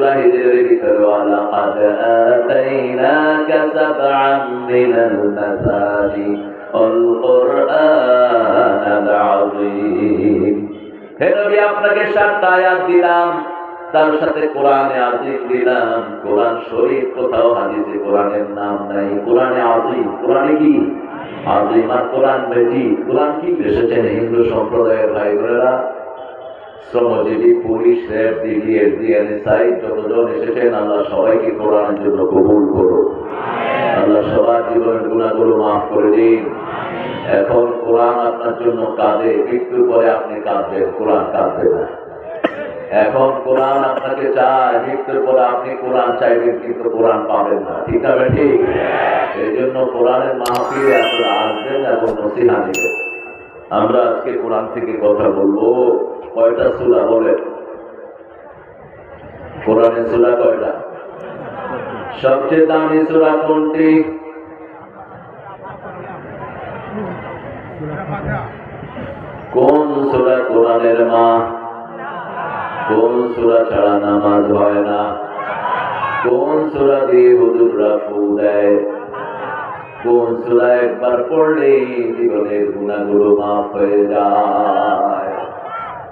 সূরা হিজরের ভিতরে ওয়ালাকাদ আতাইনাকা সাবআন মিনাল মাসানি ওয়াল কুরআনাল আযীম। হে নবী, আপনাকে 7টা আয়াত দিলাম, তার সাথে কোরআনে আযীম দিলাম। কোরআন শরীফ কোথাও হাদিসে কোরআনের নাম নাই। কোরআনে আযীম, কোরআনে কি আযীম, আর কোরআন মেজিদ। কোরআন কি এসেছেন হিন্দু সম্প্রদায়ের ভাই বোনেরা, শ্রমজীবী, পুলিশ, র্যাব, ডিবি, এসডিএনএসআই যতজন এসেছেন, আল্লাহ সবাইকে কোরআনের জন্য কবুল করো। আল্লাহ সবার জীবনের গুনাহগুলো মাফ করে দিন। এখন কোরআন আপনার জন্য কাঁদে, মৃত্যুর পরে আপনি কাঁদবেন, কোরআন কাঁদবে না। এখন কোরআন আপনাকে চায়, মৃত্যুর পরে আপনি কোরআন চাইবেন, কিন্তু কোরআন পাবেন না। ঠিক আছে? ঠিক। এই জন্য কোরআনের মাহফিলে আপনারা আসবেন এবং নসিহত নেবেন। আমরা আজকে কোরআন থেকে কথা বলবো। কয়টা সূরা বলেন? কোরআনের সূরা কয়টা? সবচেয়ে দামি সূরা কোনটি? কোন সূরা কোরআনের মা? কোন সূরা ছাড়া নামাজ হয় না? কোন সূরা দিয়ে হুজুররা ফু দেয়? কোন সূরা একবার পড়লেই জীবনের গুনাহগুলো মাফ হয়ে যায়?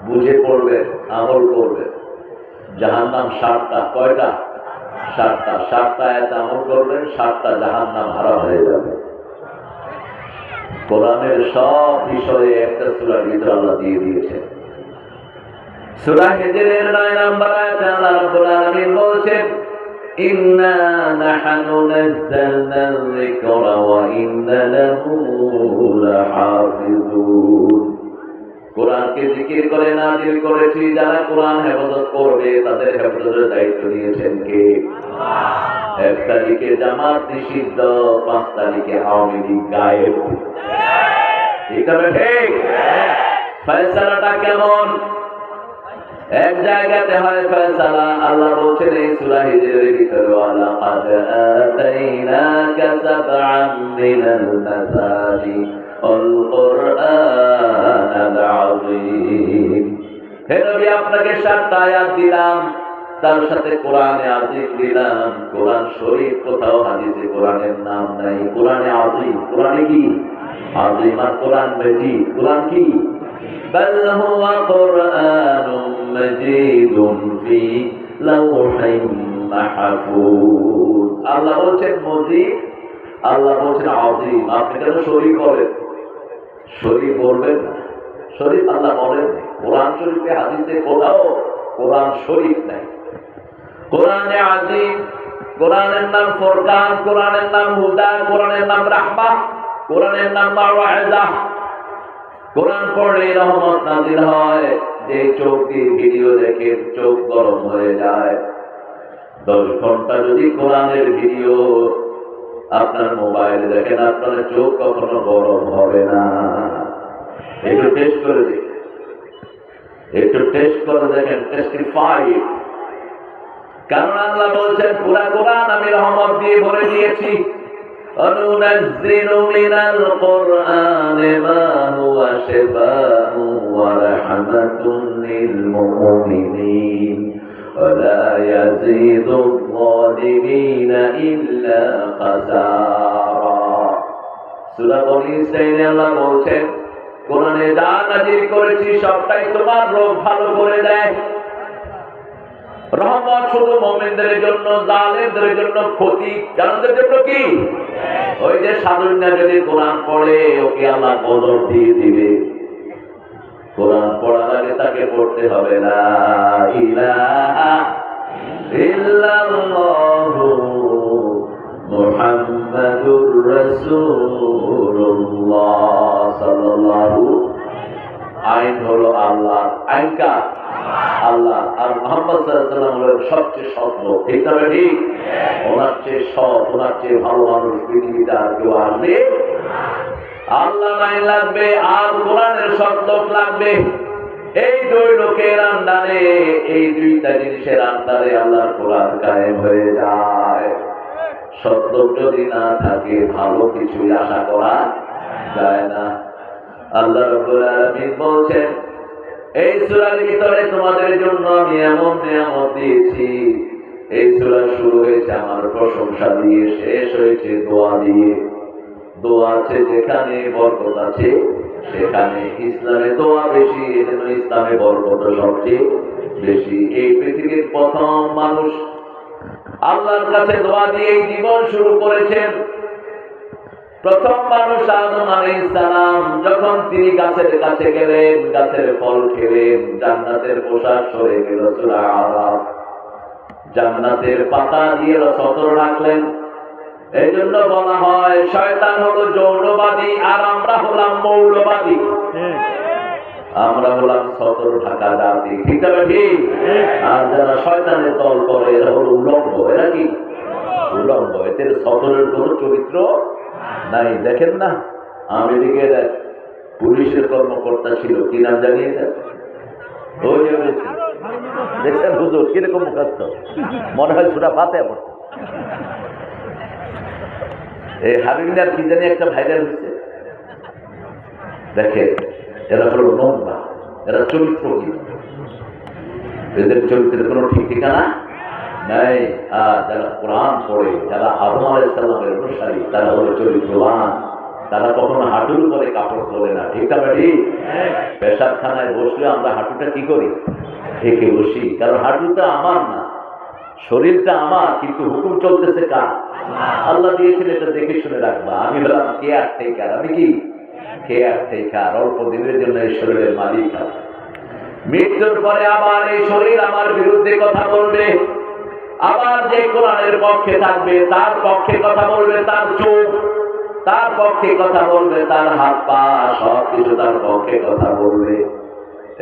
বুঝে পড়বেন, আমল করবেন। জাহান্নাম 7টা। কয়টা? 7টা। 7টা আয়াত আমল করবেন, 7টা জাহান্নাম হারাম হয়ে যাবে। কোরআনের সব বিষয়ে একটা সূরার ভিতরে আল্লাহ দিয়ে দিয়েছেন। সূরা হিজরের 9 নম্বর আয়াতে আল্লাহ রাব্বুল আলামিন বলেছেন, ইন্না নাহনু নাযালনা যিকরা ওয়া ইন্না লাহু লাহাফিজুন। কোরআনকে জিকির করে নাযিল করেছি, যারা কোরআন হেফাজত করবে তাদের হেফাজতের দায়িত্ব নিয়েছেন কে? আল্লাহ। 1 তারিখে জামাত নিষিদ্ধ, 5 তারিখে আওয়ামী লীগ গায়েব। ঠিক আছে? ঠিক। ফয়সালাটা কেমন? এক জায়গাতে হয় ফয়সালা। আল্লাহ বলছেন এই সূরা হিজরের ভিতরে, ওয়ালাকাদ আতাইনাকা সাবআন মিনাল মাসানি ওয়াল কুরআনাল আযীম। হে নবী, আপনাকে 7টা আয়াত দিলাম, তার সাথে কোরআনে আযীম দিলাম। কোরআন শরীফ কোথাও হাদিসে কোরআনের নাম নাই। কোরআনে আযীম, কোরআনে কি আযীম, আর কোরআন মেজিদ। কোরআন কি? বাল হুয়া কুরআনুম মাজিদুন ফি লাওহিম মাহফুজ। আল্লাহ বলছেন মজিদ, আল্লাহ বলছেন আযীম। আপনি কেন শরীফ বলেন? শরীফ বলবেন না। শরীফ আল্লাহ বলেন। কোরআন শরীফে হাদিসে কোথাও কোরআন শরীফ নাই। কোরআনে আযীম, কোরআনের নাম ফুরকান, কোরআনের নাম হুদা, কোরআনের নাম রাহমাহ, কোরআনের নাম মাওয়াইজা। কোরআন পড়লে রহমত নাযিল হয়। যে চোখ দিয়ে ভিডিও দেখে চোখ গরম হয়ে যায়। 10 ঘন্টা যদি কোরআনের ভিডিও আপনার মোবাইলে দেখেন, আপনার চোখ কখনো গরম হবে না। একটু টেস্ট করে দেখেন, একটু টেস্ট করে দেখেন, টেস্টিফাই। কারণ আল্লাহ বলছেন পুরা কোরআন আমি রহমত দিয়ে ভরে দিয়েছি। অনুনাজ্জিলু মিনাল কুরআনি মা হুয়া শিফাউ ওয়া রাহমাতুন লিল মুমিনিন ওয়া লা ইয়াজিদুয যালিমিনা ইল্লা খাসারা। সূরা বনী ইসরাঈলে আল্লাহ বলছেন কোরআনে যা নাযিল করেছি সবটাই তোমার রোগ ভালো করে দেয়। রহমত শুধু মুমিনদের জন্য, জালেমদের জন্য ক্ষতি। জালেমদের জন্য কি? ওই যে সাধুরা যদি কোরআন পড়ে ওকে আল্লাহ গজব দিয়ে দিবে। কোরআন পড়ার আগে তাকে পড়তে হবে লা ইলাহা ইল্লাল্লাহু মুহাম্মাদুর রাসূলুল্লাহ সাল্লাল্লাহু। আইন হলো আল্লাহ, আইন কার? আল্লাহ। আর মুহাম্মদ সাল্লাল্লাহু আলাইহি ওয়াসাল্লাম হলেন সবচেয়ে সৎ লোক। ঠিক না? ঠিক। ওনার চেয়ে সৎ, ওনার চেয়ে ভালো মানুষ পৃথিবীতে আর কেউ আসবে? আল্লাহ নাই লাগবে আর কোরআনের সৎ লোক লাগবে। এই 2 লোকের আন্ডারে, এই 2টা জিনিসের আন্ডারে আল্লাহর কোরআন কায়েম হয়ে যায়। সৎ লোক যদি না থাকে ভালো কিছুই আশা করা যায় না। আল্লাহ রাব্বুল আলামিন বলছেন এই সূরার ভিতরে তোমাদের জন্য আমি এমন নিয়ামত দিয়েছি শুরু হয়েছে আমার প্রশংসা দিয়ে, শেষ হয়েছে দোয়া দিয়ে। দোয়া আছে যেখানে, বরকত আছে সেখানে। ইসলামে দোয়া বেশি, এজন্য ইসলামে বরকত সবচেয়ে বেশি। এই পৃথিবীর প্রথম মানুষ আল্লাহর কাছে দোয়া দিয়ে জীবন শুরু করেছেন। প্রথম মানুষ আদম আলাইহিস সালাম, যখন তিনি গাছের কাছে গেলেন, গাছের ফল খেলেন, জান্নাতের পোশাক সরে গেল। সূরা আরাফ। জান্নাতের পাতা দিয়ে সতর রাখলেন। এই জন্য বলা হয় শয়তান হলো যৌনবাদী আর আমরা হলাম মৌলবাদী। আমরা হলাম সতর ঢাকা জাতি, ঠিক না ঠিক? আর যারা শয়তানের দল করে এরা হলো উলঙ্গ। এরা কি উলঙ্গ? এদের সতরের কোন চরিত্র নাই। দেখেন না, আমেরিকার পুলিশের কর্মকর্তা ছিল, কি নাম জানিয়ে দেখছেন হুজুর কিরকম মুখাস্ত, মনে হয় সূরা ফাতিহা পড়তে। এই হাবিবিনার কি জানি একটা ভাইরাল হয়েছে। দেখে এরা হলো নোংরা, এরা চরিত্রহীন, এদের চরিত্রের কোনো ঠিক ঠিকানা নাই। আর যারা কোরআন পড়ে, যারা আদম আলাইহিস সালামের অনুসারী, তারা হলো চরিত্রবান। তারা কখনো হাঁটুর উপরে কাপড় তোলে না, ঠিক না ঠিক? পেশাবখানায় বসলে আমরা হাঁটুটা কি করি? ঢেকে বসি, কারণ হাঁটুটা আমার না, শরীরটা আমার, কিন্তু হুকুম চলতেছে কার? আল্লাহ দিয়েছেন, এটা দেখে শুনে রাখবা। আমি হলাম কেয়ার টেকার। আমি কি কেয়ার টেকার? অল্প দিনের জন্য এই শরীরের মালিক। মৃত্যুর পরে আবার এই শরীর আমার বিরুদ্ধে কথা বলবে। আবার যে কোরআনের পক্ষে থাকবে তার পক্ষে কথা বলবে তার চোখ, তার পক্ষে কথা বলবে তার হাত পা, সবকিছু তার পক্ষে কথা বলবে।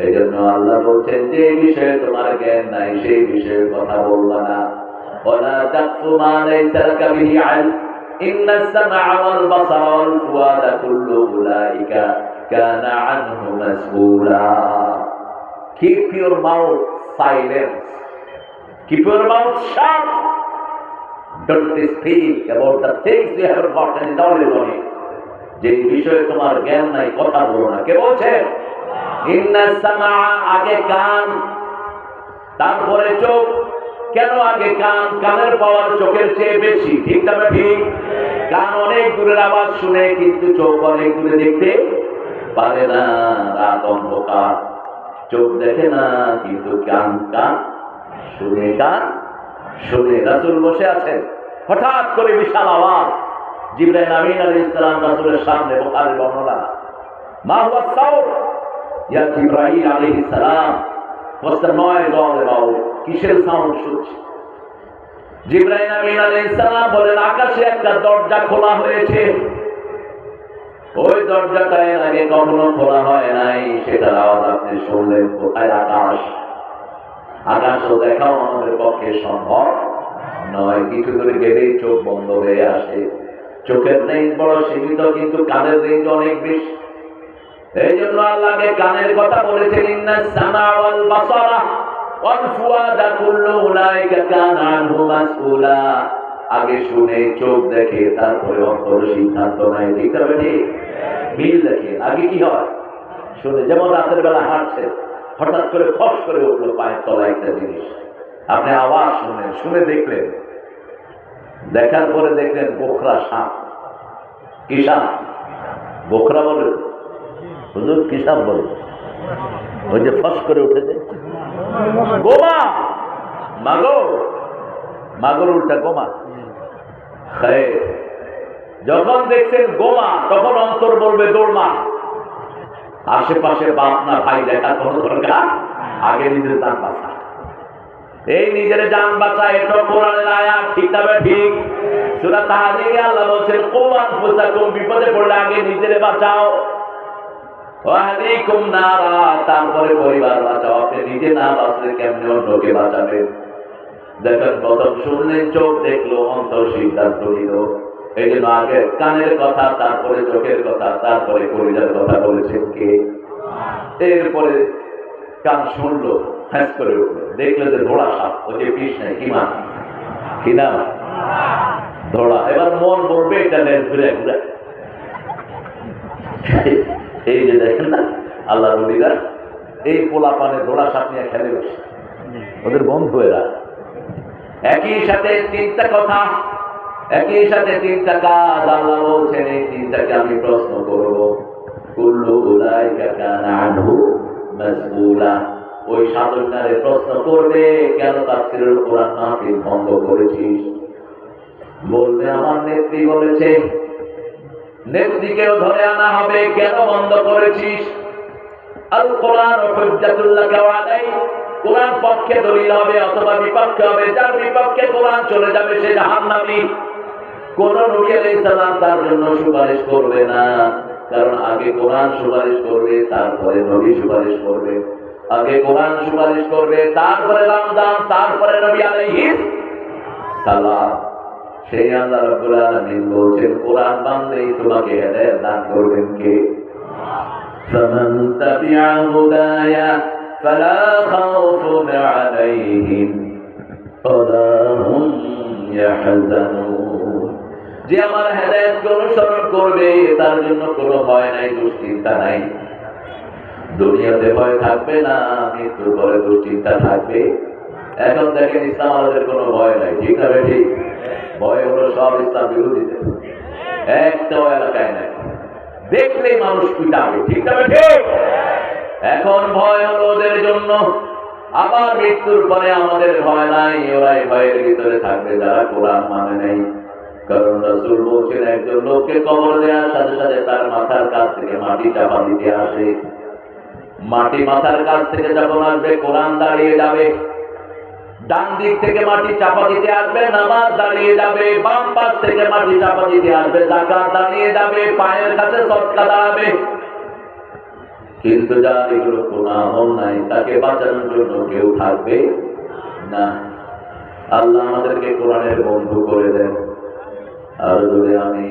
এই জন্য আল্লাহ বলছেন যে বিষয়ে তোমার জ্ঞান নাই সেই বিষয়ে কথা বলবা না। ওয়ালা তাকফু মা লাইসা লাকা বিহি ইলম, ইন্নাস সামআ ওয়াল বাসারা ওয়াল ফুআদা কুল্লু উলাইকা কানা আনহু মাসউলা। Keep your mouth silent. Keep your mouth shut. Don't speak about the things you have gotten knowledge on it. যে বিষয়ে তোমার জ্ঞান নাই কথা বলো না। কে বলছে? ইন্নাস সামআ, আগে কান, তারপরে চোখ। কেন আগে কান? কানের পাওয়ার চোখের চেয়ে বেশি, ঠিক না ঠিক? কান অনেক দূরের আওয়াজ শুনে, কিন্তু চোখ অনেক দূরে দেখতে পারে না। রাত অন্ধকার, চোখ দেখে না, কিন্তু কান শুনে। কান শুনে। রাসূল বসে আছেন, হঠাৎ করে বিশাল আওয়াজ। জিবরাইল আমিন আলাইহিস সালাম রাসূলের সামনে, বুখারীর বর্ণনা। মা হুয়া সাউত ইয়া জিবরাইল আলাইহিস সালাম, what's the noise all about? কিসের সাউন্ড শুনছি? জিবরাইল আমিন আলাইহিস সালাম বলেন, আকাশে একটা দরজা খোলা হয়েছে। ওই দরজাটা এর আগে কখনো খোলা হয় নাই, সেটার আওয়াজ আপনি শুনলেন। কোথায়? আকাশ। আকাশও দেখাও আমাদের পক্ষে সম্ভব নয়। কিছু দূরে গেলেই চোখ বন্ধ হয়ে আসে। চোখের রেঞ্জ বড় সীমিত, কিন্তু কানের রেঞ্জ অনেক বেশি। এই জন্য আল্লাহকে কানের কথা বলেছেন, ইন্নাস সামআ ওয়াল বাসারা ওয়াল ফুআদা কুল্লু উলাইকা কানা আনহু মাসউলা। আগে শুনে, চোখ দেখে, তারপরে অন্তর সিদ্ধান্ত নেয়, ঠিক আছে? মিল দেখে। আগে কি হয়? শুনে। যেমন রাতের বেলা হাঁটছে, হঠাৎ করে ফস করে উঠলো পায়ের তলায় একটা জিনিস, আপনি আওয়াজ শুনেন, শুনে দেখলেন, দেখার পরে দেখলেন বোখরা সাপ। কি সাপ? বোখরা বলে হুজুর, কি সাপ বলে? ওই যে ফস করে উঠেছে, গোমা। মাগর উল্টা গোমা। যখন দেখছেন গোমা, তখন অন্তর বলবে দৌড়মা। আশেপাশে বাপ না ভাই দেখা কোনো দরকার, আগে নিজের জান বাঁচা। এই নিজের জান বাঁচা, এটা কোরআনের আয়াত, ঠিক না ঠিক? সূরা তাহরিমে আল্লাহ বলছেন, কু আনফুসাকুম, বিপদে পড়লে আগে নিজেরে বাঁচাও। ওয়া আহলিকুম নারা, তারপরে পরিবার বাঁচাও। আপনি নিজে না বাঁচলে কেমনে অন্যকে বাঁচাবেন? দেখেন, প্রথম শুনলেন, চোখ দেখলো, অন্তর সিদ্ধান্ত নিল। এই জন্য আগে কানের কথা, তারপরে চোখের কথা, তারপরে কলিজার কথা বলেছেন কে? এরপরে কান শুনলো, হ্যাঁ করে উঠলো, দেখলো যে ঘোড়া সাপ। ওই যে বিষ নাই, কি নাম? ধোড়া। এবার মন বলবে এটা নেন ঘুরে ঘুরে। এই যে দেখেন না, আল্লাহ নবীরা এই পোলা পানে ঘোড়া সাপ নিয়ে খেলে বসে, ওদের বন্ধু এরা। একই সাথে তিনটা কথা, একই সাথে তিনটা কাজ। আল্লাহ বলছেন এই তিনটাকে আমি প্রশ্ন করব। কুল্লু উলাইকা কানা আনহু মাসউলা। ওই সাধনারে প্রশ্ন করবে, কেন তাফসীরুল কোরআন মাহফিল বন্ধ করেছিস? বলবে আমার নেত্রী বলেছে। নেত্রীকেও ধরে আনা হবে, কেন বন্ধ করেছিস? আল কোরআন হুজ্জাতুল লাকা ওয়া আলাই। কোরআন পক্ষে দলিল হবে অথবা বিপক্ষে হবে। যার বিপক্ষে কোরআন চলে যাবে সে জাহান্নামী। কোন নবী আলাইহিস সালাম তার জন্য সুপারিশ করবে না, কারণ আগে কোরআন সুপারিশ করবে, তারপরে নবী সুপারিশ করবে। আগে কোরআন সুপারিশ করবে, তারপরে রমজান, তারপরে নবী আলাইহিস সালাম। সেই আল্লাহ রাব্বুল আলামিন বলেন কোরআন মানলেই তোমাকে হেদায়েত দান করবেন কে? ফামান তাবিআ হুদায়া ফালা খাউফুন আলাইহিম ওয়ালা হুম ইয়াহজানুন। যে আমার হেদায়েতকে অনুসরণ করবে তার জন্য কোনো ভয় নাই, দুশ্চিন্তা নাই। দুনিয়াতে ভয় থাকবে না, মৃত্যুর পরে দুশ্চিন্তা থাকবে। এখন দেখেন ইসলাম আমাদের কোনো ভয় নাই, ঠিক না? ঠিক। ভয় হলো সব ইসলাম বিরোধীদের, একটাও এলাকায় নাই, দেখলেই মানুষ পিটাবে, ঠিক না? ঠিক। এখন ভয় হলো ওদের জন্য, আবার মৃত্যুর পরে আমাদের ভয় নাই। ওরাই ভয়ের ভিতরে থাকবে যারা কোরআন মানে নাই। কারণ রাসূল বলছেন একজন লোককে কবর দেওয়ার সাথে সাথে তার মাথার কাছ থেকে মাটি চাপা দিতে আসে। মাটি মাথার কাছ থেকে যখন আসবে কোরআন দাঁড়িয়ে যাবে, ডান দিক থেকে মাটি চাপা দিতে আসবে নামাজ দাঁড়িয়ে যাবে, বাম পাশ থেকে মাটি চাপা দিতে আসবে যাকাত দাঁড়িয়ে যাবে, পায়ের কাছে সদকা দাঁড়াবে। কিন্তু যার এগুলো কোনো আমল নাই তাকে বাঁচানোর জন্য কেউ থাকবে না। আল্লাহ আমাদেরকে কোরআনের বন্ধু করে দেন। আর যদি আমি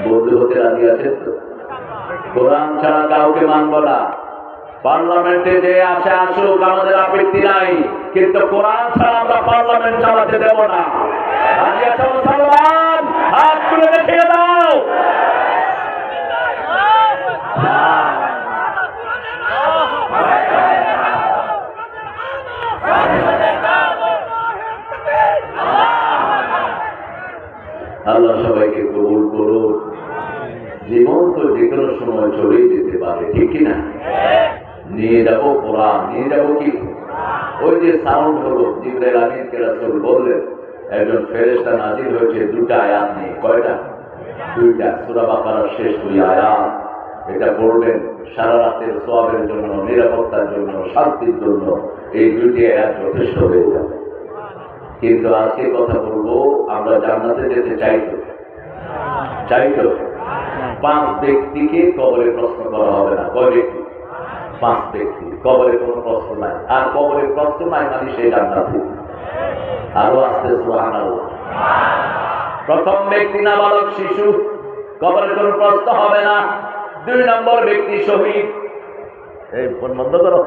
বন্ধু হতে রাজি আছেন তো? কোরআন ছাড়া কাউকে মানব না। পার্লামেন্টে যে আসে আসুক, আমাদের আপত্তি নাই, কিন্তু কোরআন ছাড়া আমরা পার্লামেন্ট চালাতে দেব না। রাজি আছো মুসলমান? হাত তুলে দেখিয়ে দাও। আল্লাহ সবাইকে কবুল করুন। জীবন তো যে কোনো সময় চলেই যেতে পারে, ঠিক কিনা? নিয়ে যাব কোরআন, নিয়ে যাব কি? ওই যে সাউন্ড হলো, জিবরাইল আমিনকে রাসূল বললেন একজন ফেরেশতা নাজিল হয়েছে দুটা আয়াত নিয়ে। কয়টা? দুইটা। সূরা বাকারার শেষ দুই আয়াত। এটা পড়বেন সারা রাতের সওয়াবের জন্য, নিরাপত্তার জন্য, শান্তির জন্য। এই দুইটি আয়াত যথেষ্ট হয়ে যাবে। কিন্তু আজকে কথা বলবো, আমরা জান্নাতে যেতে চাইতো? চাইতো? 5 ব্যক্তিকে কবরে প্রশ্ন করা হবে না। কয় ব্যক্তি? 5 ব্যক্তি। কবরে কোনো প্রশ্ন নাই। আর কবরে প্রশ্ন নাই মানে সেই জান্নাতে। আরো আসতে সুবহানাল্লাহ। প্রথম ব্যক্তি নাবালক শিশু, কবরে কোনো প্রশ্ন হবে না। 2 নম্বর ব্যক্তি শহীদ। এই ফোন বন্ধ করো।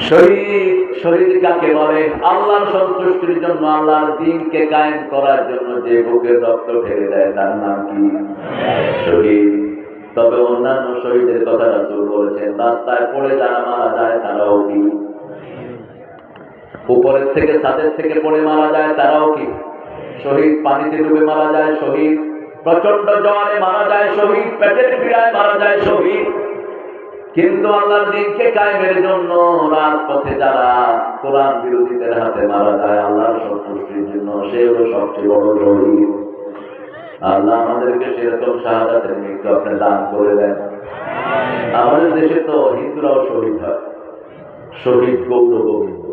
শহীদ, শহীদ কাকে বলে? আল্লাহর সন্তুষ্টির জন্য, আল্লাহর দ্বীনকে কায়েম করার জন্য যে বুকের রক্ত ঢেলে দেয় তার নাম কি? শহীদ। তবে অন্যান্য শহীদের কথা রাসূল বলেছেন রাস্তায় পড়ে যারা মারা যায় তারাও কি? উপরের থেকে ছাদের থেকে পড়ে মারা যায় তারাও কি? শহীদ। পানিতে ডুবে মারা যায় শহীদ, প্রচন্ড জ্বরে মারা যায় শহীদ, পেটের পীড়ায় মারা যায় শহীদ। কিন্তু আল্লাহর দ্বীনকে কায়েমের জন্য রাজপথে যারা কোরআন বিরোধীদের হাতে মারা যায় আল্লাহর সন্তুষ্টির জন্য, সে হলো সবচেয়ে বড় শহীদ। আল্লাহ আমাদেরকে সেরকম শাহাদাতের মৃত্যু আপনি দান করে দেন। আমাদের দেশে তো হিন্দুরাও শহীদ হয়। শহীদ গৌর গোবিন্দ,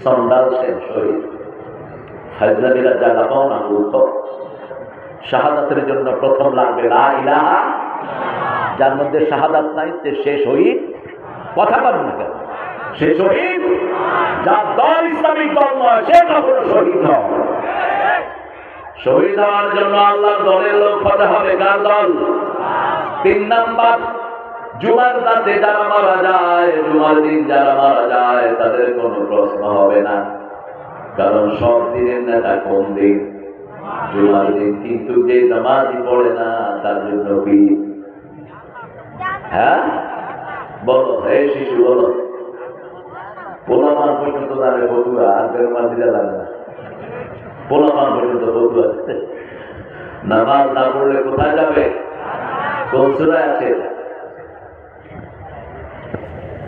সন্ডাল সেন শহীদ। হাজরামিরা জায়গা পাও না গুরুত্ব। শাহাদাতের জন্য প্রথম লাগবে লা ইলাহা। যার মধ্যে শাহাদাত নাই সে শহীদ। কথা বলেন না কেন? সে শহীদ। যার দল ইসলামিক দল নয় সে কখনো শহীদ নয়। শহীদ হওয়ার জন্য আল্লাহর দলের লোক হতে হবে। কার দল? 3 নাম্বার, জুমার রাতে যারা মারা যায়, জুমার দিন যারা মারা যায় তাদের কোনো প্রশ্ন হবে না, কারণ সব দিনের নেতা কোন দিন? জুমার দিন। কিন্তু যে নামাজই পড়ে না তার জন্য কি? হ্যাঁ বলো, হে শিশু বলো, পোলাপান পর্যন্ত জানে ফতুয়া, আর বেরমাজিরা জানে না। পোলাপান পর্যন্ত ফতুয়া। নামাজ না পড়লে কোথায় যাবে? কোন সূরায় আছে?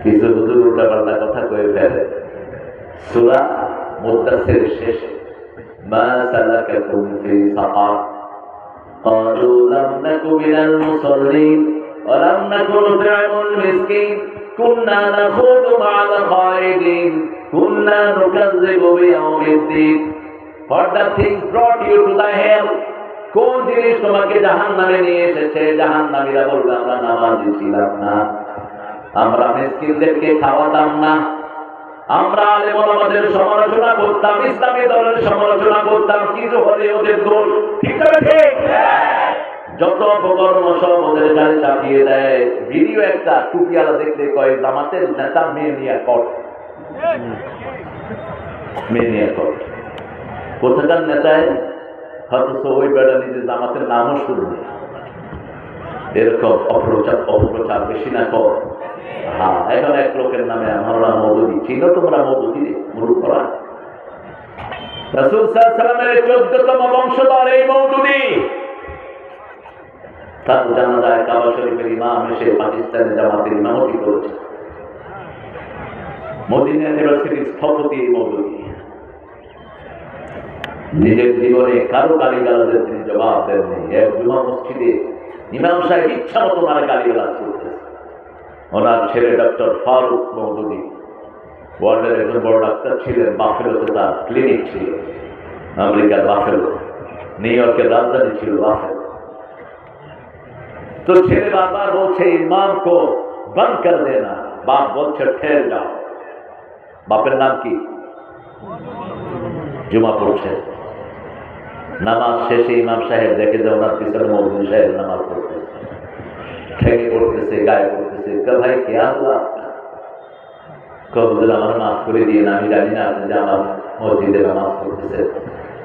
কিছু হুজুর উল্টাপাল্টা কথা কয়ে ফেলে। সূরা মুদ্দাসির শেষে মা সালাকাকুম ফি সাকার قالوا لم نك من المصلين ولم نك نطعم المسكين كنا نخوض مع الخائضين كنا نكذب بيوم الدين For the things brought you to the hell, কোন জিনিস তোমাকে জাহান্নামে নিয়ে এসেছে? জাহান্নামীরা বলবে আমরা নামাজি ছিলাম না, আমরা মিসকিনদেরকে খাওয়াতাম না, আমরা আলেম ওলামাদের সমালোচনা করতাম, ইসলামী দলের সমালোচনা করতাম, কিছু হলে ওদের দোষ। ঠিক আছে ঠিক? যত অপকর্ম সব ওদের গায়ে চাপিয়ে দেয়। ভিডিও একটা টুপিওয়ালা দেখলে কয় জামাতের নেতা মেয়ে নিয়ে কট, মেয়ে নিয়ে কট। কোথাকার নেতায় হয়তো ওই বেড়া নিজের জামাতের নামও শুরু নেই। এরকম অপপ্রচার বেশি না কর। হ্যাঁ, এখন এক লোকের নামে আমরা মৌদুদি, চিনো তোমরা মৌদুদি? মুরু করা রাসূল সাল্লাল্লাহু আলাইহি ওয়াসাল্লামের 14তম বংশধর এই মৌদুদি। তার জানাজায় কাবা শরীফের ইমাম এসে পাকিস্তানের জামাতের ইমামতি করেছে। মদিনা ইউনিভার্সিটির স্থপতি এই মৌদুদি। নিজের জীবনে কারো গালিগালাজের তিনি জবাব দেননি। এক জুমা মসজিদে ইমাম সাহেব ইচ্ছা মতো ওনার গালিগালাজ করতেছে। ওনার ছেলে ডক্টর ফারুক মৌদুদি ওয়ার্ল্ডের একজন বড় ডাক্তার ছিলেন। বাফেলোতে তার ক্লিনিক ছিল, আমেরিকার বাফেলো, নিউ ইয়র্কের রাজধানী ছিল বাফেলো। তো ছেলে বারবার বলছে ইমাম কো বন্ধ কর দেনা, বাপ বলছে ঠের যাও। বাপের নাম কি? জুমা পড়ছে। নামাজ শেষে ইমাম সাহেব দেখে যে ওনার পিছনে মৌদুদি সাহেব নামাজ পড়তেছে, ঠেকে পড়তেছে, গায়ে পড়তেছে। ভাই কে আল্লাহ কবুল আমার মাফ করে দিয়ে, আমি জানি না আপনি যে আমার মসজিদে নামাজ পড়তেছে।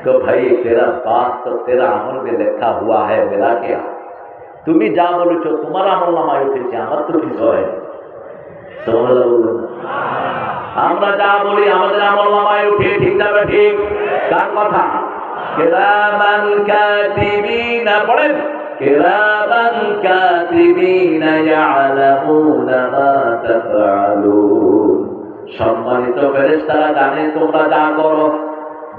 তো ভাই তেরা বাত তো তেরা আমল মে লেখা হুয়া হ্যায়, মেরা क्या? তুমি যা বলেছো তোমার আমল নামায় উঠেছে, আমার তো কিছু হয়। আমরা যা বলি আমাদের আমল নামায় উঠে। ঠিক যাবে ঠিক? কার কথা? কিরামান কাতিবিনা পড়েন, কিরামান কাতিবিনা ইয়ালামুনা মা তাফআলুন। সম্মানিত ফেরেশতারা জানে তোমরা যা করো,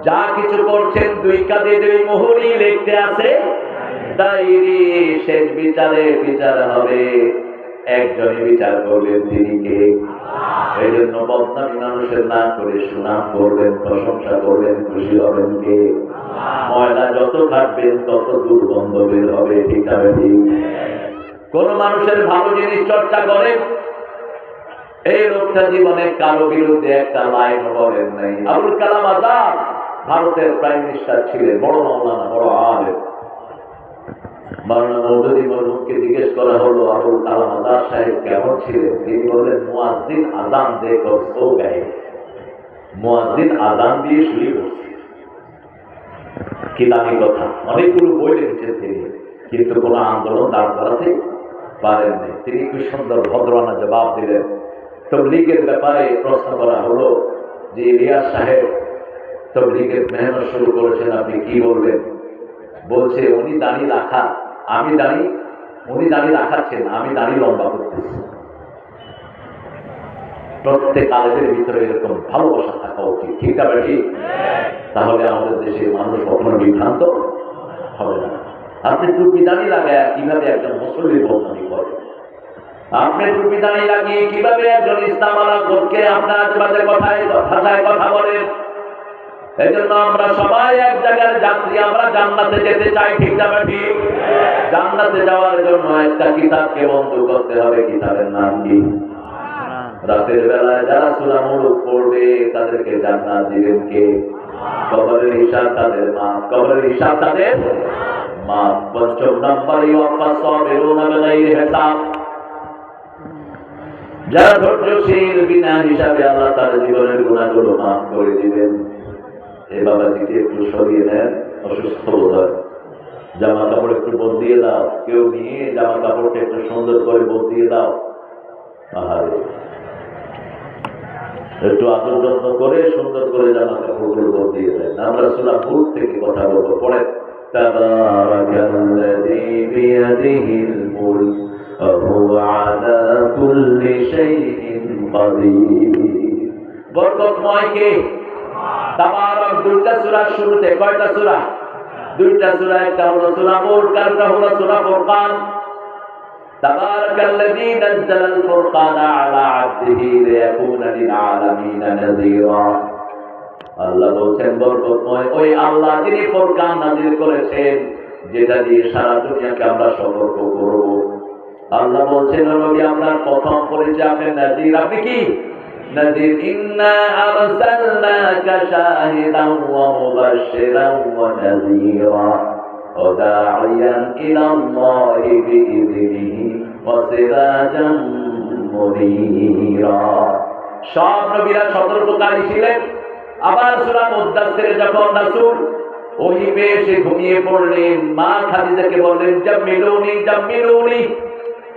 যা কিছু করছেন দুই কাঁধে দুই মুহুরি লিখতে আছে ডায়েরি। শেষ বিচারে বিচার হবে, একজনই বিচার করবেন, তিনি কে? এই জন্য বদনামি মানুষের না করে সুনাম করবেন, প্রশংসা করবেন, খুশি হবেন কে? ময়লা যত কাটবেন তত দুর্গন্ধ বের হবে। ঠিক আছে ঠিক? কোন মানুষের ভালো জিনিস চর্চা করে, এই লোকটা জীবনে কারো বিরুদ্ধে একটা লাইন বলেন নাই। আবুল কালাম আজাদ ভারতের প্রাইম মিনিস্টার ছিলেন, বড় মাওলানা, বড় আলেম। মাওলানা মওদুদি মরহুমকে জিজ্ঞেস করা হলো আবুল কালাম আজাদ সাহেব কেমন ছিলেন? তিনি বললেন মুয়াজ্জিন আযান দেকর সো গয়ে, মুয়াজ্জিন আযান দিয়ে শুয়ে পড়ছে। কি দামি কথা! অনেকগুলো বই লিখেছেন তিনি, কিন্তু কোন আন্দোলন দাঁড় করাতে পারেননি। তিনি কি সুন্দর ভদ্রানা জবাব দিলেন। তবলিগের ব্যাপারে প্রশ্ন করা হলো যে ইলিয়াস সাহেব তবলিগের মেহনত শুরু করেছেন, আপনি কি বলবেন? বলছে উনি দাড়ি রাখা, আমি দাড়ি, উনি দাড়ি রাখাচ্ছেন, আমি দাড়ি লম্বা করতেছি। প্রত্যেক আলেমের ভিতরে এরকম ভালোবাসা থাকা উচিত। ঠিক আছে ঠিক? তাহলে আমাদের দেশের মানুষ কখনো বিভ্রান্ত হবে না। আপনি টুপি দাড়ি লাগায় কিভাবে একজন মুসলিম বদনামি করে? আপনি টুপি দাড়ি লাগিয়ে কিভাবে একজন ইসলামালা লোককে আপনার মাঝে কথায় ভাষায় কথা বলেন? এই জন্য আমরা সবাই এক জায়গার যাত্রী, আমরা জান্নাতে যেতে চাই। ঠিক যাবে ঠিক? জান্নাতে যাওয়ার জন্য একটা কিতাবকে বন্ধ করতে হবে। কিতাবের নাম কি? রাতের বেলায় যারা সূরা মুলুক পড়বে তাদেরকে জান্নাত দিবেন কে? কবরের হিসাব তাদের মাফ, কবরের হিসাব তাদের মাফ। ৫ম নম্বর ইউফা সাবিরুনা বিগাইরি হিসাব, যারা ধৈর্যশীল বিনা হিসাবে আল্লাহ তার জীবনের গুনাহগুলো মাফ করে দিবেন। এই বাবাজিকে একটু সরিয়ে নেন, অসুস্থ বোধ হয়, জামা কাপড় একটু বদলিয়ে দাও। কেউ নিয়ে জামা কাপড়টা একটু সুন্দর করে বদলিয়ে দাও। আহারে একটু আদর যত্ন করে সুন্দর করে জামা কাপড়গুলো বদলিয়ে দেন। আমরা সূরা হুদ থেকে কথা বলবো। পরে তাবারাকাল্লাযী বিয়াদিহিল মুলক ওয়া হুয়া আলা কুল্লি শাইইন কাদির। বরকতময় কে? তাবারক। দুইটা সূরা শুরুতে, কয়টা সূরা? দুইটা সূরা। একটা হলো সূরা মুলক, আরেকটা হলো সূরা ফুরকান। তাবারাকাল্লাযী নাযালাল ফুরকানা আলা আবদিহি লিয়াকুনা লিল আলামিনা নাযীরা। আল্লাহ বলছেন বরকতময় ওই আল্লাহ যিনি ফুরকান নাযিল করেছেন, যেটা দিয়ে সারা দুনিয়াকে আমরা সতর্ক করব। আল্লাহ বলছেন নবী আপনার প্রথম পরিচয় আপনি নাযীর। আপনি কি নাযীর? ইন্না আরসালনাকা শাহিদান ওয়া মুবাশশিরান ওয়া নাযীরা ওয়া দাঈয়ান ইলাল্লাহি বিইযনিহি ওয়া সিরাজাম মুনীরা। সব নবীরা সতর্ককারী ছিলেন। আবার সূরা মুদ্দাসসিরে যখন রাসূল ওহী পেয়ে এসে ঘুমিয়ে পড়লেন, মা খাদিজাকে বললেন জাম্মিলুনি জাম্মিলুনি,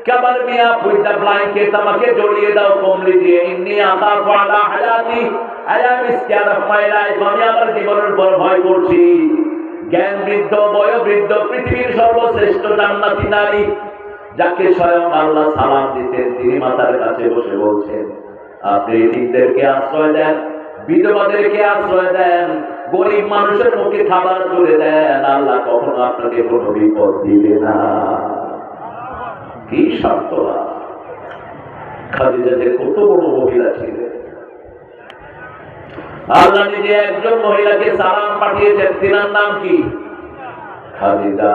কবর মিয়া পুট দ্য ব্ল্যাঙ্কেট, আমাকে জড়িয়ে দাও কম্বল দিয়ে। ইন্নী আখাফু আলা হায়াতি, I am scared of my life, আমি আমার জীবনের উপর ভয় করছি। জ্ঞান বৃদ্ধ বয়োবৃদ্ধ পৃথিবীর সর্বশ্রেষ্ঠ জান্নাতি নারী, যাকে স্বয়ং আল্লাহ সালাম দিতেন, তিনি মাতার কাছে বসে বলছেন আপনি এতিমদেরকে আশ্রয় দেন, বিধবাদেরকে আশ্রয় দেন, গরিব মানুষের মুখে খাবার তুলে দেন, আল্লাহ কখনো আপনাকে কোনো বিপদ দিবে না। কি সান্ত্বনা! খাদিজা যে কত বড় মহিলা ছিলেন। আল্লাহ নিজে একজন মহিলাকে সালাম পাঠিয়েছেন, তিনার নাম কি? খাদিজা।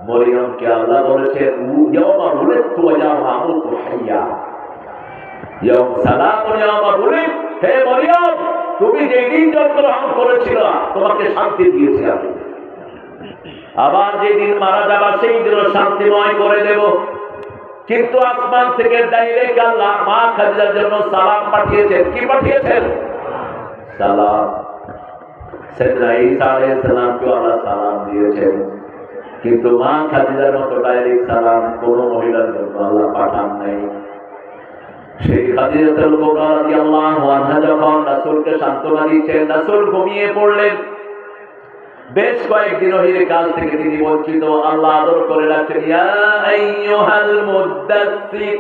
মরিয়মকে আল্লাহ বলেছেন ইয়াওমা উলিদতু ওয়া ইয়াওমা আমুতু হাইয়া, ইয়াওম সালামুন ইয়াওমা উলিদ, হে মরিয়ম তুমি যেদিন জন্মগ্রহণ করেছিল তোমাকে শান্তি দিয়েছি আমি, আবার যেদিন মারা যাবা সেই দিনও শান্তিময় করে দেব। কিন্তু আসমান থেকে ডাইরেক্ট আল্লাহ মা খাদিজার জন্য সালাম পাঠিয়েছেন। কি পাঠিয়েছেন? সালাম। সাইয়েদনা ঈসা আলাইহিস সালামকে আল্লাহ সালাম দিয়েছেন, কিন্তু মা খাদিজার মতো ডাইরেক্ট সালাম কোন মহিলার জন্য আল্লাহ পাঠান নাই। সেই খাদিজাতুল কুবরা রাদিয়াল্লাহু আনহা যখন রাসূলকে সান্ত্বনা দিয়েছেন, রাসূল ঘুমিয়ে পড়লেন। বেশ কয়েকদিন ওহির কাল থেকে তিনি বঞ্চিত। আল্লাহ আদর করে রাখছেন, ইয়া আইয়ুহাল মুদ্দাসসির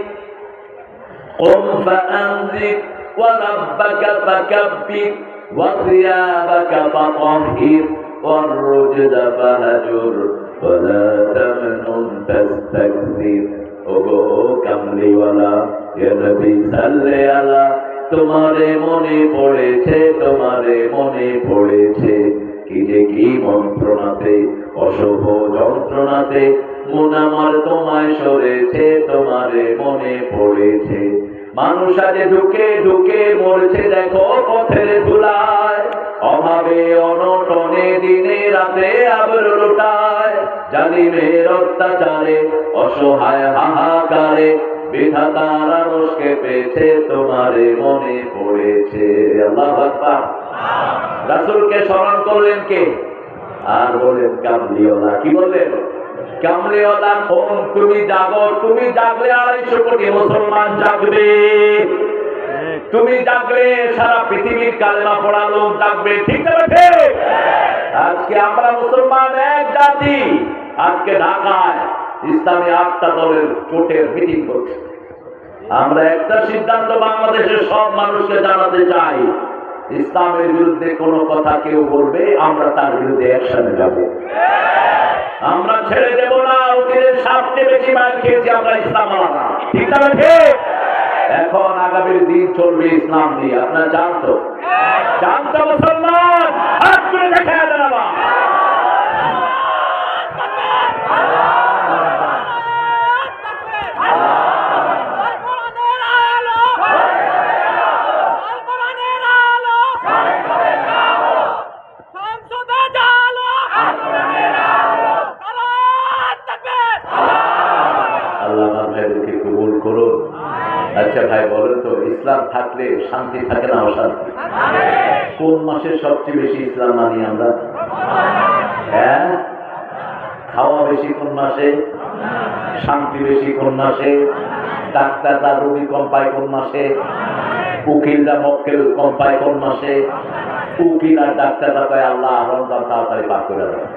কুম ফাআনজির ওয়া রাব্বাকা ফাকাব্বির ওয়া সিয়াবাকা ফাতাহহির ওয়ার রুজজা ফাহজুর ওয়া লা তামনুন তাস্তাকসির। ওগো কামলিওয়ালা, ইয়া নবী সাল্লি আলা, তোমারে মনে পড়েছে, তোমারে মনে পড়েছে কি যে কি মন্ত্রণাতে, অশুভ যন্ত্রণাতে মন আমার তোমায় সরেছে, তোমারে মনে পড়েছে। মানুষ আজ ঢুকে ঢুকে মরছে দেখো পথের ধুলায়, অভাবে অনটনে দিনে রাতে আবর লুটায়, জালিমের অত্যাচারে অসহায় হাহাকারে বিধাতার আরশকে পেয়েছে, তোমারে মনে পড়েছে। আল্লাহু আকবার। রাসূলকে স্মরণ করলেন কে? আর বলেন কামলিওয়ালা। কি বললেন? কামলিওয়ালা কোন? তুমি জাগো, তুমি জাগলে 250 কোটি মুসলমান জাগবে, তুমি জাগলে সারা পৃথিবীর কালেমা পড়া লোক জাগবে। ঠিক না? আজকে আমরা মুসলমান এক জাতি, আজকে ঢাকায় ইসলামী 8টা দলের জোটের মিটিং করছে। আমরা একটা সিদ্ধান্ত বাংলাদেশের সব মানুষকে জানাতে চাই, ইসলামের বিরুদ্ধে কোনো কথা কেউ বলবে আমরা তার বিরুদ্ধে একসাথে যাব। আমরা ছেড়ে দেব না। অতীতের সবচেয়ে বেশি মার খেয়েছি আমরা ইসলাম আলাদা। ঠিক না? এখন আগামীর দিন চলবে ইসলাম নিয়ে। আপনারা জানতো? জানতো মুসলমান? হাত তুলে দেখা জানাবা। আচ্ছা ভাই বলেন তো, ইসলাম থাকলে শান্তি থাকে না অশান্তি? কোন মাসে সবচেয়ে বেশি ইসলাম মানি আমরা? হ্যাঁ, খাওয়া বেশি কোন মাসে? শান্তি বেশি কোন মাসে? ডাক্তাররা রোগী কম পায় কোন মাসে? উকিলরা মক্কেল কম পায় কোন মাসে? উকিল আর ডাক্তাররা পায় আল্লাহ রমজান তাড়াতাড়ি পার করে দেয়।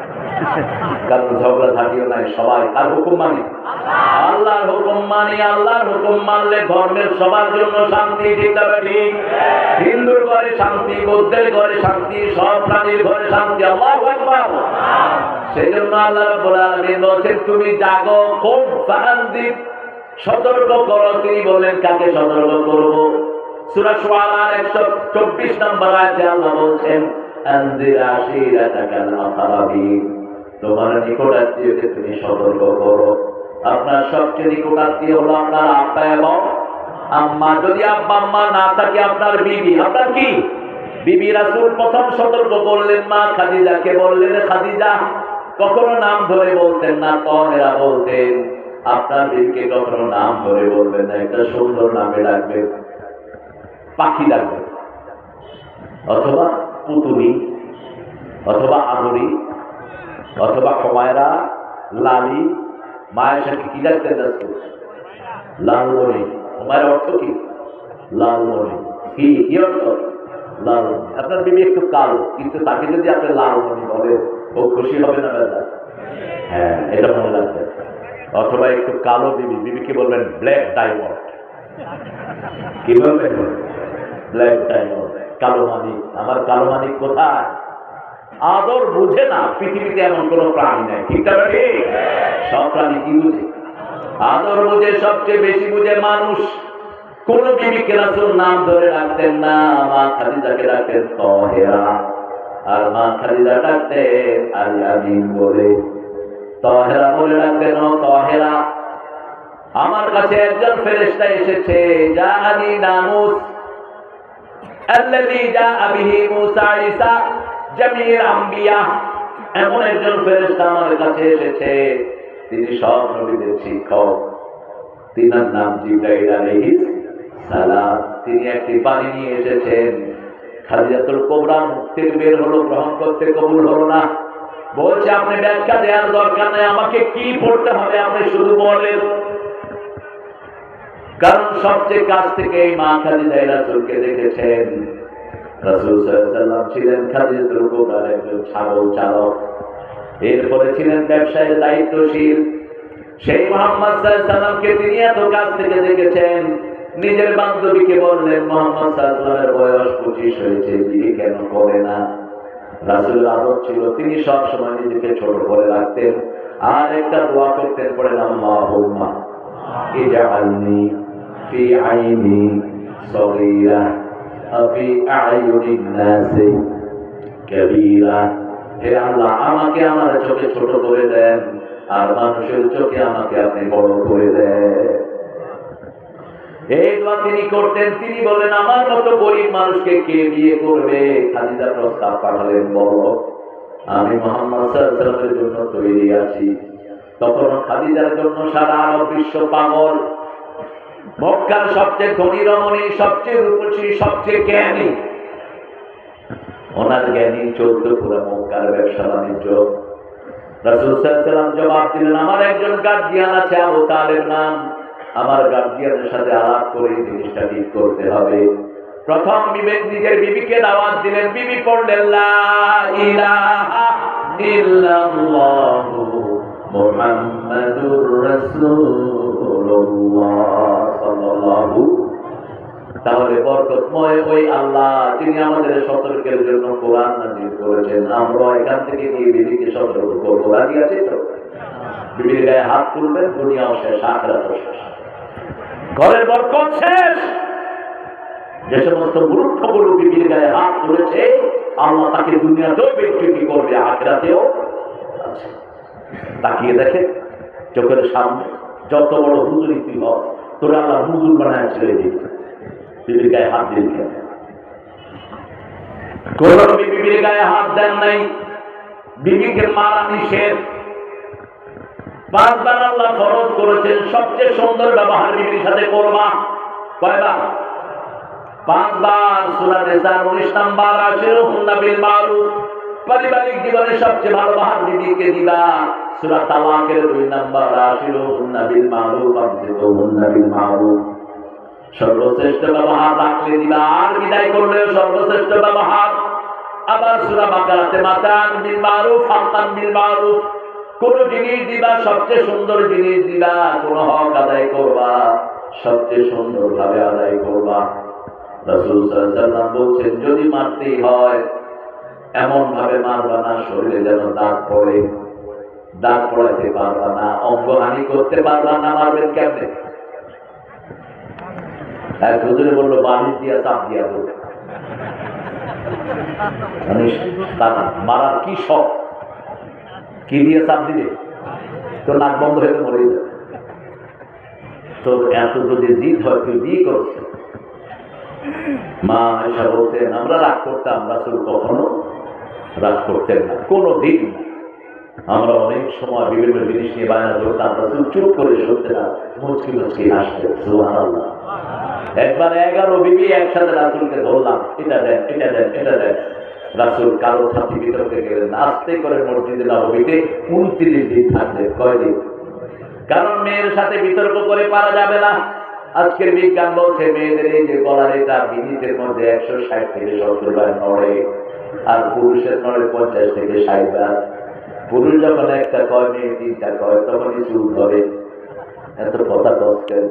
কারণ ঝগড়া ঝাঁটিও নাই, সবাই কার হুকুম মানি? আল্লাহর হুকুম মানি। আল্লাহর হুকুম মানলে ধর্মের সবার জন্য শান্তি। ঠিক তবে ঠিক, হিন্দুর ঘরে শান্তি, বৌদ্ধের ঘরে শান্তি, সব প্রাণীর ঘরে শান্তি। আল্লাহু আকবার। সেই জন্য আল্লাহ রাব্বুল আলামিন বলেন তুমি জাগো, খুব ফাআনজির, সতর্ক করো। তিনি বলেন কাকে সতর্ক করব? সূরা শুআরার 124 নম্বর আয়াতে আল্লাহ বলছেন আনজির আশিরাতাকাল আকরাবিন, তোমার নিকটাত্মীয়কে তুমি সতর্ক করো। আপনার সবচেয়ে নিকটাত্মীয় হলো আপনার আব্বা এবং আম্মা। যদি আব্বা আম্মা না থাকে আপনার বিবি, আপনার কি বিবি? রাসূল প্রথম সতর্ক করলেন মা খাদিজাকে, বললেন খাদিজা, কখনো নাম ধরে বলতেন না, তহেরা বলতেন। আপনার বিবিকে কখনো নাম ধরে বলবেন না, একটা সুন্দর নামে ডাকবেন, পাখি ডাকবেন, অথবা পুতুলি, অথবা আদরি, অথবা হুমায়রা, লালি। মায়ের সাথে কি ডাকতেন রাসূল? লালমণি। হুমায়রা অর্থ কি? লালমণি। কি কি অর্থ? লালমণি। আপনার বিবি একটু কালো, কিন্তু তাকে যদি আপনি লালমণি বলেন, ও খুশি হবে না বেলা? হ্যাঁ, এটা মনে রাখবেন। অথবা একটু কালো বিবি, বিবিকে বলবেন ব্ল্যাক ডায়মন্ড। কি বলবেন? ব্ল্যাক ডায়মন্ড, কালো মানিক। আমার কালো মানিক কোথায়? আদর বুঝে না, পৃথিবীতে এমন কোন প্রাণী নাই। ঠিক আছে? সব প্রাণী কি বুঝে? আদর বুঝে, সবচেয়ে বেশি বুঝে মানুষ। কোন বিবিকে রাসূল নাম ধরে ডাকতেন না। মা খাদিজাকে ডাকতেন তহেরা, আর মা খাদিজা ডাকতেন আল আমিন বলে। তহেরা বলে ডাকতেন ও তহেরা। আমার কাছে একজন ফেরেশতা এসেছে, জাআনি নামুস আল্লাযী জাআ বিহি মূসা ঈসা জামিল আম্বিয়া। এমন একজন ফেরেশতা আমার কাছে এসেছে, তিনি সব নবীদের শিক্ষক। তিনার নাম জিবরাইল আলাইহিস সালাম। তিনি একটি পানি নিয়ে এসেছেন। খাদিজাতুল কুবরা মুখ থেকে বের হলো, গ্রহণ করতে কবুল হলো না। বলছে আপনি ব্যাখ্যা দেওয়ার দরকার নেই, আমাকে কি পড়তে হবে আপনি শুধু বলেন। কারণ সবচেয়ে কাছ থেকে এই মা খাদিজা রাসূলকে দেখেছেন। রাসূল সাল্লাল্লাহু আলাইহি ওয়াসাল্লাম ছিলেন খাদিজাতুল কুবরার একজন ছাগল চালক, এরপরে ছিলেন ব্যবসায়ের দায়িত্বশীল। সেই মুহাম্মদ সাল্লাল্লাহু আলাইহি ওয়াসাল্লামকে তিনি এত কাছ থেকে দেখেছেন। নিজের বান্ধবীকে বললেন মুহাম্মদ সাল্লাল্লাহু আলাইহি ওয়াসাল্লামের বয়স 25 হয়েছে, বিয়ে কেন করে না? রাসূলের আদত ছিল তিনি সব সময় নিজেকে ছোট করে রাখতেন, আর একটা দোয়া করতেন, পড়েন আল্লাহুম্মা ইজআলনি ফি আইনি সগীরা ফি আয়ুনিন নাসি কাবীরা। হে আল্লাহ, আমাকে আমার চোখে ছোট করে দেন, আর মানুষের চোখে আমাকে আপনি বড় করে দেন। এই দোয়া তিনি করতেন। তিনি বলেন আমার মতো গরিব মানুষকে কে বিয়ে করবে? খাদিজা প্রস্তাব পাঠালেন, বলো আমি মুহাম্মদ সাল্লাল্লাহু আলাইহি ওয়াসাল্লামের জন্য তৈরি আছি। তখন খাদিজার জন্য সারা আরব বিশ্ব পাগল। মক্কার সবচেয়ে ধনী রমণী, সবচেয়ে রূপসী, সবচেয়ে জ্ঞানী, ওনার জ্ঞানী চলতো পুরো মক্কার ব্যবসা বাণিজ্য। রাসূল সাল্লাল্লাহু আলাইহি ওয়াসাল্লাম জবাব দিলেন আমার একজন গার্ডিয়ান আছে, আবু তালেব নাম। আমার গার্ডিয়ানের সাথে আলাপ করে জিনিসটা ঠিক করতে হবে। প্রথম নিজের বিবিকে দাওয়াত দিলেন। বিবি পড়লেন লা ইলাহা ইল্লাল্লাহু মুহাম্মাদুর রাসূলুল্লাহ সাল্লাল্লাহু। তাহলে বরকতময় ওই আল্লাহ যিনি আমাদের সতর্কের জন্য কোরআন নাযিল করেছেন, আমরা এখান থেকে নিয়ে বিবিকে সতর্ক করব। রাজি আছে তো? বিবির গায়ে হাত তুলবেন, দুনিয়াও শেষ, আখিরাতও শেষ, ঘরের বরকত শেষ। যে সমস্ত মূর্খগুলো বিবির গায়ে হাত তুলেছে, আল্লাহ তাকে দুনিয়াতেও বিচ্যুতি করবে, আখিরাতেও। তাকিয়ে দেখে চোখের সামনে যত বড় হুজুরি তুই হস, তোর আল্লাহ হুজুর বানায় ছেড়ে দিবে। বিবির গায়ে হাত দিন কেন? কোন বিবির গায়ে হাত দেন নাই। বিবিকে মারা নিষেধ। 5 বার আল্লাহ ফরজ করেছেন, সবচেয়ে সুন্দর ব্যবহার বিবির সাথে করবা। কয়বার? 5 বার। সূরা নিসার 19 নম্বর, আশিরুহুন্না বিল মারুফ। পারিবারিক জীবনে সবচেয়ে ভালো ব্যবহার বিবিকে দিবা। সূরা তালাকের 2 নম্বর, আশিরুহুন্না বিল মারুফ, আমসিকুহুন্না বিল মারুফ। সর্বশ্রেষ্ঠ ব্যবহার রাখলে দিবা, আর বিদায় করলেও সর্বশ্রেষ্ঠ ব্যবহার। আবার সূরা বাকারাতে মাতান বিল মারুফ হাক্কান বিল মারুফ, কোন জিনিস দিবা সবচেয়ে সুন্দর জিনিস দিবা, কোন হক আদায় করবা সবচেয়ে সুন্দর ভাবে আদায় করবা। রাসূল সাল্লাল্লাহু আলাইহি ওয়াসাল্লাম বলছেন, যদি মারতেই হয় এমন ভাবে মারবা না শরীরে যেন দাগ পড়ে, দাগ পড়াইতে পারবা না, অঙ্গহানি করতে পারবা না। মারবেন কেমনে? এক হুজুরে বললো বালিশ দিয়া চাপ দিয়া দেবো। মারার কি শখ, কি দিয়ে চাপ দিবে? তো নাক বন্ধ হয়ে মরে যাবে। তোর এত যদি জিদ হয়, তুই বিয়ে করছে। মা আয়েশা বলতেন, আমরা রাগ করতাম, রাসূল কখনো রাগ করতেন না, কোনো দিন। আমরা অনেক সময় বিভিন্ন জিনিস নিয়ে বায়না করতাম, রাসূল চুপ করে শুনতেন, মুচকি মুচকি হাসতেন। সুবহানাল্লাহ। একবার 11 বিবি একসাথে রাসূলকে ধরলাম, এটা দেন, এটা দেন, এটা দেন। রাসূল কারো সাথে বিতর্কে গেলেন, আস্তে করে মসজিদে নববীতে 29 দিন থাকলেন। কয়দিন? কারণ মেয়ের সাথে বিতর্ক করে পারা যাবে না। আজকের বিজ্ঞান বলছে মেয়েদের এই যে গলার এটা মিনিটের মধ্যে 160 থেকে 70 বার নড়ে, আর পুরুষের নড়ে 50 থেকে 60 বার। পুরুষ যখন একটা কয়, মেয়ে 3টা কয়, তখনই চুপ হবে। এত কথা কষ্টের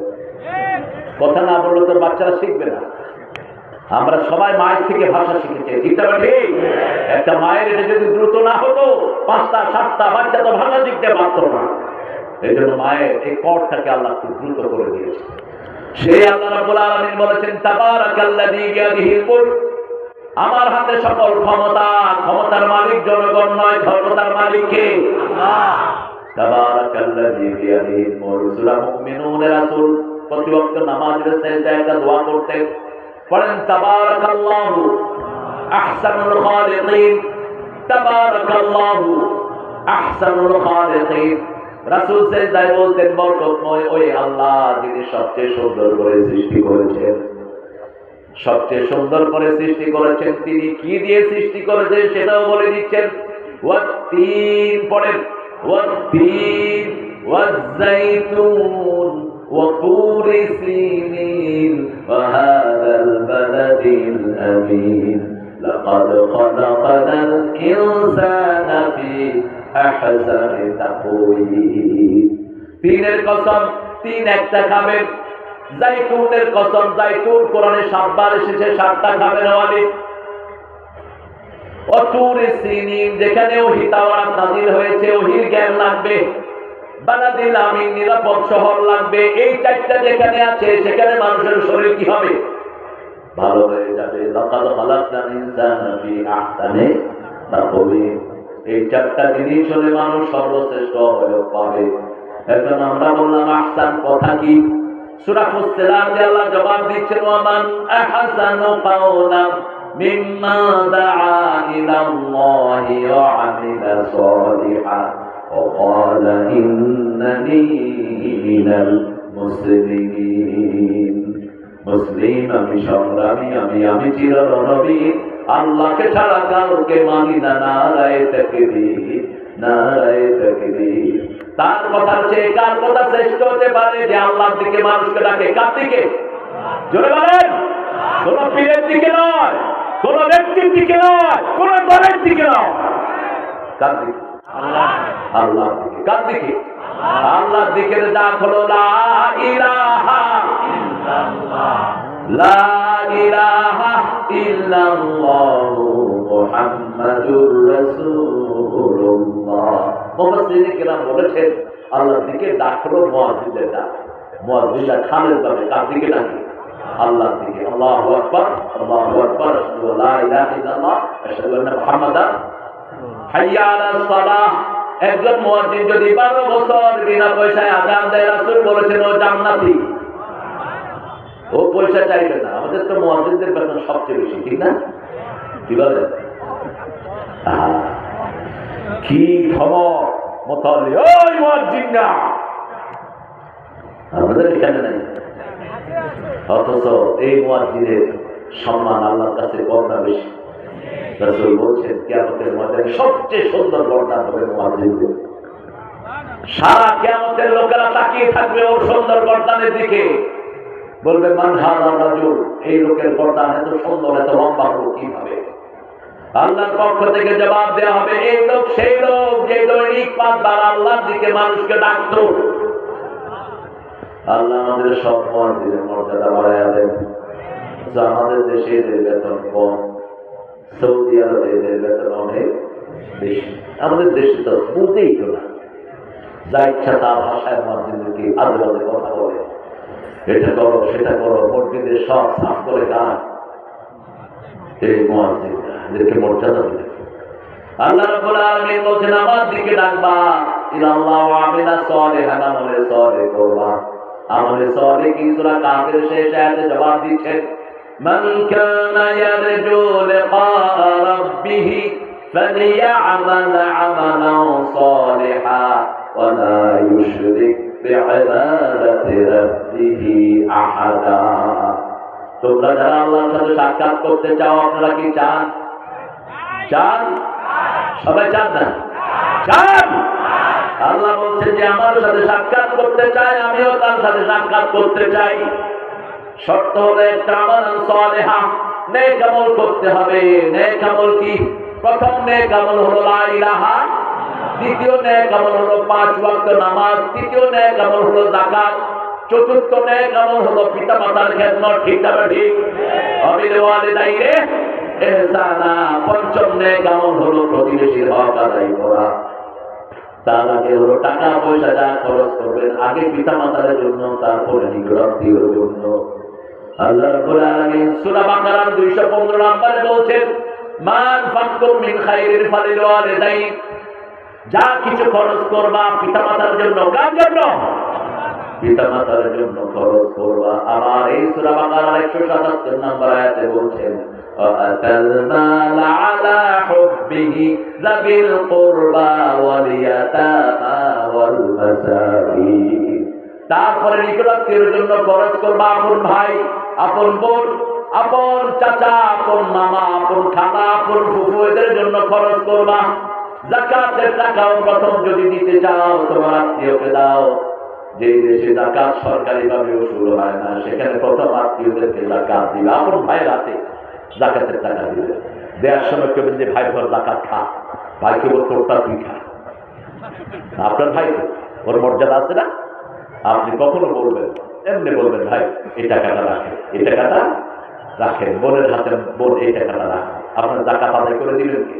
কথা না বললে তো বাচ্চারা শিখবে না। আমরা সবাই মায়ের থেকে ভাষা শিখেছি, ঠিক না? একটা মায়ের এটা যদি দ্রুত না হতো, 5টা 7টা বাচ্চা তো ভাষা শিখতে পারতো না। এই জন্য মায়ের এই পথটাকে আল্লাহ খুব দ্রুত করে দিয়েছে। সেই আল্লাহ রাব্বুল আলামিন বলেছেন, তাবারাকাল্লাযী বিয়াদিহিল মুলক, আমার হাতে সকল ক্ষমতা। ক্ষমতার মালিক জনগণ নয়, ক্ষমতার মালিক কে? আল্লাহ। তাবারাকাল্লাযী বিয়াদিহিল মুলক। সূরা মুমিনুনের রাসূল প্রতি ওয়াক্ত নামাজের সাজদায় একটা দোয়া করতেন, পড়েন তাবারাকাল্লাহু আহসানুল খালিকিন, তাবারাকাল্লাহু আহসানুল খালিকিন। রাসূল সাজদায় বলতেন, বরকতময় ওই আল্লাহ যিনি সবচেয়ে সুন্দর করে সৃষ্টি করেছেন, সবচেয়ে সুন্দর করে সৃষ্টি করেছেন। তিনি কি দিয়ে সৃষ্টি করেছেন সেটাও বলে দিচ্ছেন। ওয়াত্তিন, পড়েন, ওয়াত্তিন ওয়াজ্জাইতুন وطور سينين وهذا البلد الأمين لقد خلقنا الإنسان في أحسن تقويم। তিনের কসম, তিন একটা খাবেন। জাইতুনের কসম, জাইতুন কোরআনে 7 বার এসেছে, 7টা খাবেন ওয়ালি। ওতুর সিনিন, যেখানে ওহী তাওরাত নাযিল হয়েছে, ওহীর জ্ঞান লাগবে। বালাদিল আমিন, নিরাপদ শহর লাগবে। এই 4টা যেখানে আছে সেখানে মানুষের শরীর কি হবে? ভালো হয়ে যাবে। লাকাদ খালাকনাল ইনসানা ফি আহসানি তাকওয়িম। এই 4টা জিনিস হলে মানুষ সর্বশ্রেষ্ঠ হয়ে পাবে। এখন আমরা বললাম আহসান কথা কি? সূরা ফুসসিলাতে আল্লাহ জবাব দিচ্ছেন, ওয়ামান আহসানু কাওলান মিম্মা দাআ ইলাল্লাহি ওয়া আমিলা সালিহান وقال إنني من المسلمين। মুসলিম আমি, সংগ্রামী আমি চিরনবী, আল্লাহকে ছাড়া কাউকে মানি না। নারায়ে তাকবীর, নারায়ে তাকবীর। তার কথার চেয়ে কার কথা শ্রেষ্ঠ হতে পারে যে আল্লাহর দিকে মানুষকে ডাকে? কার দিকে? জোরে বলেন। কোন পীরের দিকে নয়, কোন ব্যক্তির দিকে নয়, কোন দলের দিকে নয়। কার দিকে? আল্লাহর দিকে। কার দিকে? আল্লাহর দিকে। ডাক হলো লা ইলাহা ইল্লাল্লাহ, লা ইলাহা ইল্লাল্লাহু মুহাম্মাদুর রাসূলুল্লাহ। মুফাসসিরিন কেরাম বলেছেন, আল্লাহর দিকে ডাক হলো মুয়াজ্জিনের ডাক। মুয়াজ্জিনরা খানের পাবে কার দিকে ডাকে? আল্লাহর দিকে। আল্লাহু আকবার, আল্লাহু আকবার, আশহাদু লা ইলাহা ইল্লাল্লাহ, আশহাদু আন্না মুহাম্মাদান হাইয়া আলাস সালাহ। একজন মুয়াজ্জিন যদি 12 বছর বিনা পয়সায় আযান দেয়, রাসূল বলেছেন ও জান্নাতি। ও পয়সা চাইবে না। আমাদের তো মুয়াজ্জিনদের বেতন সবচেয়ে বেশি, ঠিক না? কি বলেন? কি ধমক মুতাল্লি, ওই মুয়াজ্জিন না। আমাদের এখানে নাই। অথচ এই মুয়াজ্জিনের সম্মান আল্লাহর কাছে কম না বেশি? রাসূল বলছেন কিয়ামতের ময়দানে সবচেয়ে সুন্দর বর্ণনা হবে মুয়াজ্জিনদের। সারা কিয়ামতের লোকেরা তাকিয়ে থাকবে ওর সুন্দর বর্ণনার দিকে। বলবে মান হাযা রাজুল, এই লোকের গর্দান এত সুন্দর এত লম্বা হলো কিভাবে? আল্লাহর পক্ষ থেকে জবাব দেওয়া হবে, এই লোক সেই লোক যে দৈনিক 5 বার আল্লাহর দিকে মানুষকে ডাকতো। আল্লাহ আমাদের সব মুয়াজ্জিনের মর্যাদা বাড়ায়া দেন। আমাদের দেশে এদের বেতন কম, সৌদি আরবে এদের বেতন অনেক বেশি। আমাদের দেশে তো বুঝতেই তো না, যা ইচ্ছা তা ভাষায় মুয়াজ্জিনদেরকে আজে বাজে কথা বলে, এটা করো সেটা করো, মসজিদের সব সাফ করে দাঁড়ায়। এই মুয়াজ্জিনরা এদেরকে মর্যাদা দিলেন। আল্লাহ রাব্বুল আলামিন বলেন আমার দিকে ডাকবা, ইলাল্লাহ ওয়া আমিলা সালিহান, আমলে সালেহ করবা। আমলে সালেহ কি সূরা কাফির শেষ আয়াতে জবাব দিচ্ছেন, মান কানা ইয়ারজু লিকা রাব্বিহ ফালিয়া'মাল আমালান সালিহা ওয়া লা ইউশরিক বি'ইবাদাতি রাব্বিহ আহাদা। তোমরা যারা আল্লাহর সাথে সাক্ষাৎ করতে চাও, আপনারা কি চান? চান? সবাই চান না? চান? আল্লাহ বলছেন যে আমার সাথে সাক্ষাৎ করতে চাই, আমিও তার সাথে সাক্ষাৎ করতে চাই। শর্ত হলো একটা, আমালান সালিহা, নেক আমল করতে হবে। নেক আমল কি? প্রথম নেক আমল হলো লা ইলাহা, দ্বিতীয় নেক আমল হলো 5 ওয়াক্ত নামাজ, তৃতীয় নেক আমল হলো যাকাত, চতুর্থ নেক আমল হলো পিতামাতার খেদমত। ঠিক না ঠিক? অবিল ওয়ালিদাইনে ইহসানা। পঞ্চম নেক আমল হলো প্রতিবেশীর হক আদায় করা। তার আগে হলো টাকা পয়সা যা খরচ করবেন, আগে পিতামাতার জন্য, তারপরে নিকটাত্মীয়র জন্য। আল্লাহ রাব্বুল আলামিন সূরা বাকারার 215 নম্বরে বলছেন, মান ফাকতুম মিন খাইরিন ফালিল ওয়ালিদাইন, যা কিছু খরচ করবা পিতামাতার জন্য। কার জন্য? পিতামাতার জন্য খরচ করবা। আবার এই সূরা বাকারার 177 নম্বর আয়াতে বলছেন, আতাল মাল আলা হুব্বিহি যাবিল কুরবা ওয়াল ইয়াতামা ওয়াল মাসাকিন। তারপরে নিকটাত্মীয়ের জন্য খরচ করবা, আপন ভাই, আপন বোন, আপন চাচা, আপন মামা, আপন খালা, আপন ফুফু, এদের জন্য খরচ করবা। যাকাতের টাকাও প্রথম যদি দিতে চাও তোমার আত্মীয়কে দাও। যে দেশে যাকাত সরকারিভাবে উসুল হয় না, সেখানে প্রথম আত্মীয়দেরকে যাকাত দিবে। আপন ভাইয়ের হাতে যাকাতের টাকা দিবে। দেওয়ার সময় কেবেন যে ভাই তোর যাকাত খা, ভাইকে বল তোরটা তুই খা। আপনার ভাই তো, ওর মর্যাদা আছে না? আপনি কখনো বলবেন, এমনি বলবেন, ভাই এই টাকাটা রাখেন, এই টাকাটা রাখেন। বোনের হাতে বোন এই টাকাটা রাখেন, আপনার যাকাত আদায় করে দিবেন কি?